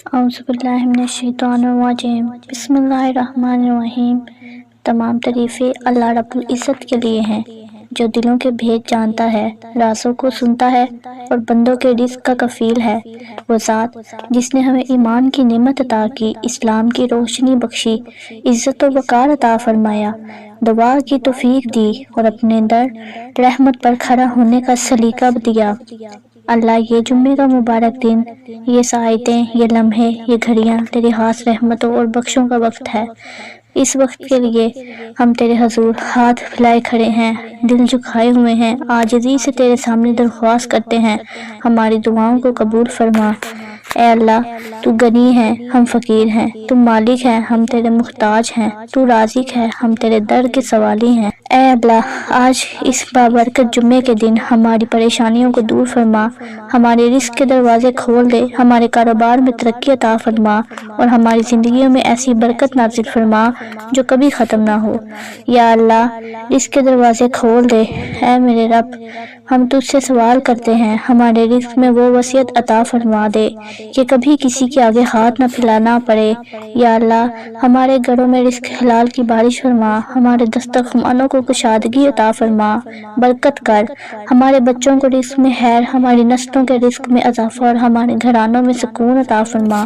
اعوذ باللہ من الشیطان الرجیم، بسم اللہ الرحمن الرحیم۔ تمام تعریفیں اللہ رب العزت کے لیے ہیں، جو دلوں کے بھید جانتا ہے، رازوں کو سنتا ہے اور بندوں کے رزق کا کفیل ہے۔ وہ ذات جس نے ہمیں ایمان کی نعمت عطا کی، اسلام کی روشنی بخشی، عزت و وقار عطا فرمایا، دعا کی توفیق دی اور اپنے در رحمت پر کھڑا ہونے کا سلیقہ دیا۔ اللہ، یہ جمعے کا مبارک دن، یہ ساعتیں، یہ لمحے، یہ گھڑیاں تیری خاص رحمتوں اور بخشوں کا وقت ہے۔ اس وقت کے لیے ہم تیرے حضور ہاتھ پھیلائے کھڑے ہیں، دل جھکائے ہوئے ہیں، عاجزی سے تیرے سامنے درخواست کرتے ہیں، ہماری دعاؤں کو قبول فرما۔ اے اللہ، تو غنی ہے، ہم فقیر ہیں، تو مالک ہے، ہم تیرے محتاج ہیں، تو رازق ہے، ہم تیرے در کے سوالی ہیں۔ اے اللہ، آج اس بابرکت جمعے کے دن ہماری پریشانیوں کو دور فرما، ہمارے رزق کے دروازے کھول دے، ہمارے کاروبار میں ترقی عطا فرما اور ہماری زندگیوں میں ایسی برکت نازل فرما جو کبھی ختم نہ ہو۔ یا اللہ، رزق کے دروازے کھول دے۔ اے میرے رب، ہم تجھ سے سوال کرتے ہیں، ہمارے رزق میں وہ وسعت عطا فرما دے کہ کبھی کسی کے آگے ہاتھ نہ پھیلانا پڑے۔ یا اللہ، ہمارے گھروں میں رزق حلال کی بارش فرما، ہمارے دسترخوانوں کو کشادگی عطا فرما، برکت کر، ہمارے بچوں کو رزق میں خیر، ہماری نسلوں کے رزق میں اضافہ اور ہمارے گھرانوں میں سکون عطا فرما۔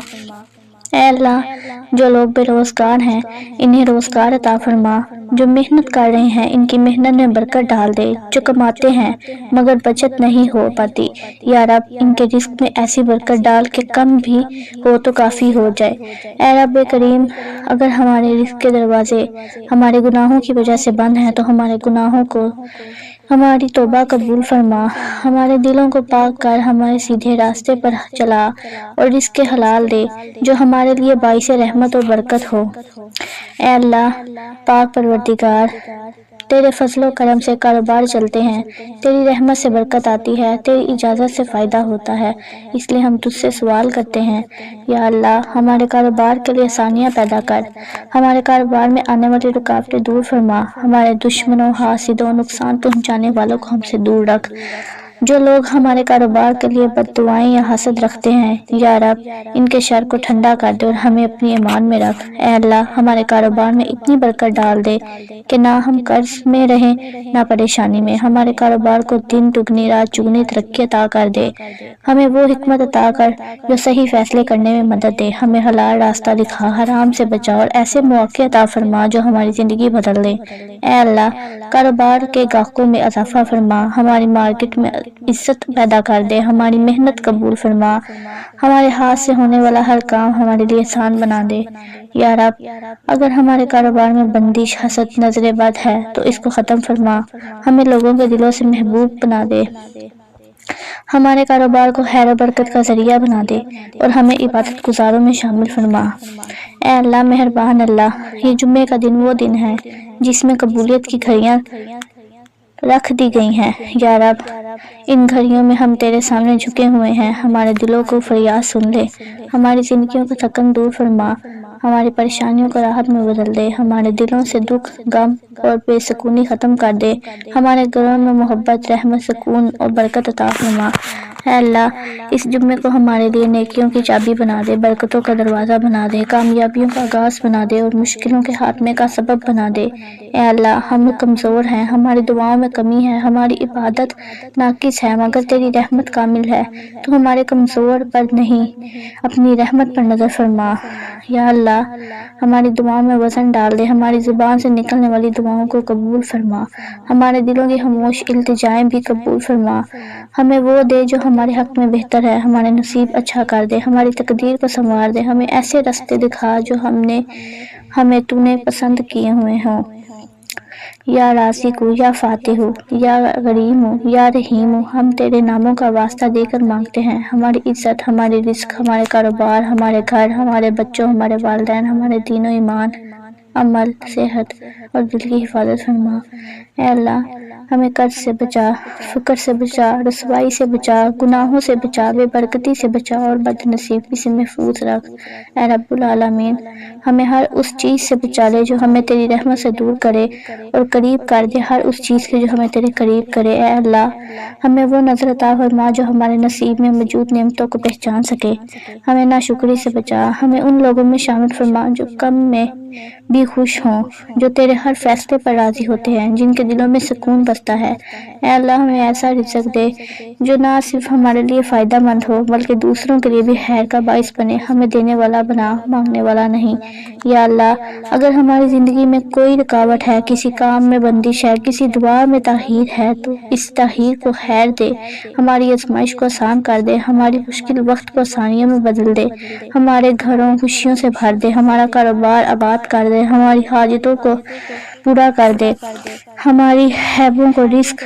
اے اللہ، جو لوگ بے روزگار ہیں انہیں روزگار عطا فرما، جو محنت کر رہے ہیں ان کی محنت میں برکت ڈال دے، جو کماتے ہیں مگر بچت نہیں ہو پاتی، یا رب ان کے رزق میں ایسی برکت ڈال کہ کم بھی ہو تو کافی ہو جائے۔ اے رب کریم، اگر ہمارے رزق کے دروازے ہمارے گناہوں کی وجہ سے بند ہیں تو ہمارے گناہوں کو، ہماری توبہ قبول فرما، ہمارے دلوں کو پاک کر، ہمارے سیدھے راستے پر چلا اور رزق حلال دے جو ہمارے لیے باعث رحمت اور برکت ہو۔ اے اللہ پاک پروردگار، تیرے فضل و کرم سے کاروبار چلتے ہیں، تیری رحمت سے برکت آتی ہے، تیری اجازت سے فائدہ ہوتا ہے، اس لیے ہم تجھ سے سوال کرتے ہیں، یا اللہ ہمارے کاروبار کے لیے آسانیاں پیدا کر، ہمارے کاروبار میں آنے والی رکاوٹیں دور فرما، ہمارے دشمنوں، حاسدوں، نقصان پہنچانے والوں کو ہم سے دور رکھ۔ جو لوگ ہمارے کاروبار کے لیے بد دعائیں یا حسد رکھتے ہیں، یا رب ان کے شر کو ٹھنڈا کر دے اور ہمیں اپنی ایمان میں رکھ۔ اے اللہ، ہمارے کاروبار میں اتنی برکت ڈال دے کہ نہ ہم قرض میں رہیں نہ پریشانی میں، ہمارے کاروبار کو دن دگنی رات چگنی ترقی عطا کر دے، ہمیں وہ حکمت عطا کر جو صحیح فیصلے کرنے میں مدد دے، ہمیں حلال راستہ دکھا، حرام سے بچا اور ایسے مواقع عطا فرما جو ہماری زندگی بدل دے۔ اے اللہ، کاروبار کے گاہکوں میں اضافہ فرما، ہماری مارکیٹ میں عزت پیدا کر دے، ہماری محنت قبول فرما، ہمارے ہاتھ سے ہونے والا ہر کام ہمارے لیے آسان بنا دے۔ یا رب، اگر ہمارے کاروبار میں بندش، حسد، نظر بد ہے تو اس کو ختم فرما، ہمیں لوگوں کے دلوں سے محبوب بنا دے، ہمارے کاروبار کو خیر و برکت کا ذریعہ بنا دے اور ہمیں عبادت گزاروں میں شامل فرما۔ اے اللہ مہربان اللہ، یہ جمعے کا دن وہ دن ہے جس میں قبولیت کی گھڑیاں رکھ دی گئی ہیں۔ یا رب، ان گھڑیوں میں ہم تیرے سامنے جھکے ہوئے ہیں، ہمارے دلوں کو فریاد سن لے، ہماری زندگیوں کا تھکن دور فرما، ہماری پریشانیوں کو راحت میں بدل دے، ہمارے دلوں سے دکھ، غم اور بے سکونی ختم کر دے، ہمارے گھروں میں محبت، رحمت، سکون اور برکت عطا فرما۔ اے اللہ، اس جمعے کو ہمارے لیے نیکیوں کی چابی بنا دے، برکتوں کا دروازہ بنا دے، کامیابیوں کا آغاز بنا دے اور مشکلوں کے خاتمے کا سبب بنا دے۔ اے اللہ، ہم کمزور ہیں، ہماری دعاؤں میں کمی ہے، ہماری عبادت ناقص ہے، مگر تیری رحمت کامل ہے، تو ہمارے کمزور پر نہیں، اپنی رحمت پر نظر فرما۔ یا اللہ، ہماری دعاؤں میں وزن ڈال دے، ہماری زبان سے نکلنے والی دعاؤں کو قبول فرما، ہمارے دلوں کی خاموش التجائیں بھی قبول فرما، ہمیں وہ دے جو ہمارے حق میں بہتر ہے، ہمارے نصیب اچھا کر دے، ہماری تقدیر کو سنوار دے، ہمیں ایسے راستے دکھا جو ہمیں تو نے پسند کیے ہوئے ہوں۔ یا رازق ہو، یا فاتح ہو، یا غریم ہو، یا رحیم ہو، ہم تیرے ناموں کا واسطہ دے کر مانگتے ہیں، ہماری عزت، ہماری رزق، ہمارے کاروبار، ہمارے گھر، ہمارے بچوں، ہمارے والدین، ہمارے دین و ایمان، عمل، صحت اور دل کی حفاظت فرما۔ اے اللہ، ہمیں قرض سے بچا، فقر سے بچا، رسوائی سے بچا، گناہوں سے بچا، بے برکتی سے بچا اور بد نصیبی سے محفوظ رکھ۔ اے رب العالمین، ہمیں ہر اس چیز سے بچا لے جو ہمیں تیری رحمت سے دور کرے اور قریب کر دے ہر اس چیز کے جو ہمیں تیرے قریب کرے۔ اے اللہ، ہمیں وہ نظر عطا فرما جو ہمارے نصیب میں موجود نعمتوں کو پہچان سکے۔ ہمیں ناشکری سے بچا، ہمیں ان لوگوں میں شامل فرما جو کم میں بھی خوش ہوں، جو تیرے ہر فیصلے پر راضی ہوتے ہیں، جن کے دلوں میں سکون بستا ہے۔ اے اللہ، ہمیں ایسا رزق دے جو نہ صرف ہمارے لیے فائدہ مند ہو بلکہ دوسروں کے لیے بھی خیر کا باعث بنے، ہمیں دینے والا بنا، مانگنے والا نہیں۔ یا اللہ، اگر ہماری زندگی میں کوئی رکاوٹ ہے، کسی کام میں بندش ہے، کسی دعا میں تاخیر ہے تو اس تاخیر کو خیر دے، ہماری آزمائش کو آسان کر دے، ہماری مشکل وقت کو آسانیوں میں بدل دے، ہمارے گھروں خوشیوں سے بھر دے، ہمارا کاروبار آباد کر دے، ہماری حاجتوں کو پورا کر دے، ہماری عیبوں کو رزق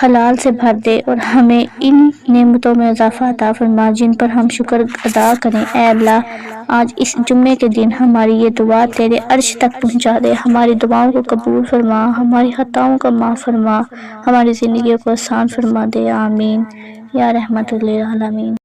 حلال سے بھر دے اور ہمیں ان نعمتوں میں اضافہ عطا فرما جن پر ہم شکر ادا کریں۔ اے اللہ، آج اس جمعے کے دن ہماری یہ دعا تیرے عرش تک پہنچا دے، ہماری دعاؤں کو قبول فرما، ہماری خطاؤں کو معاف فرما، ہماری زندگیوں کو آسان فرما دے۔ آمین یا رحمت للعالمین۔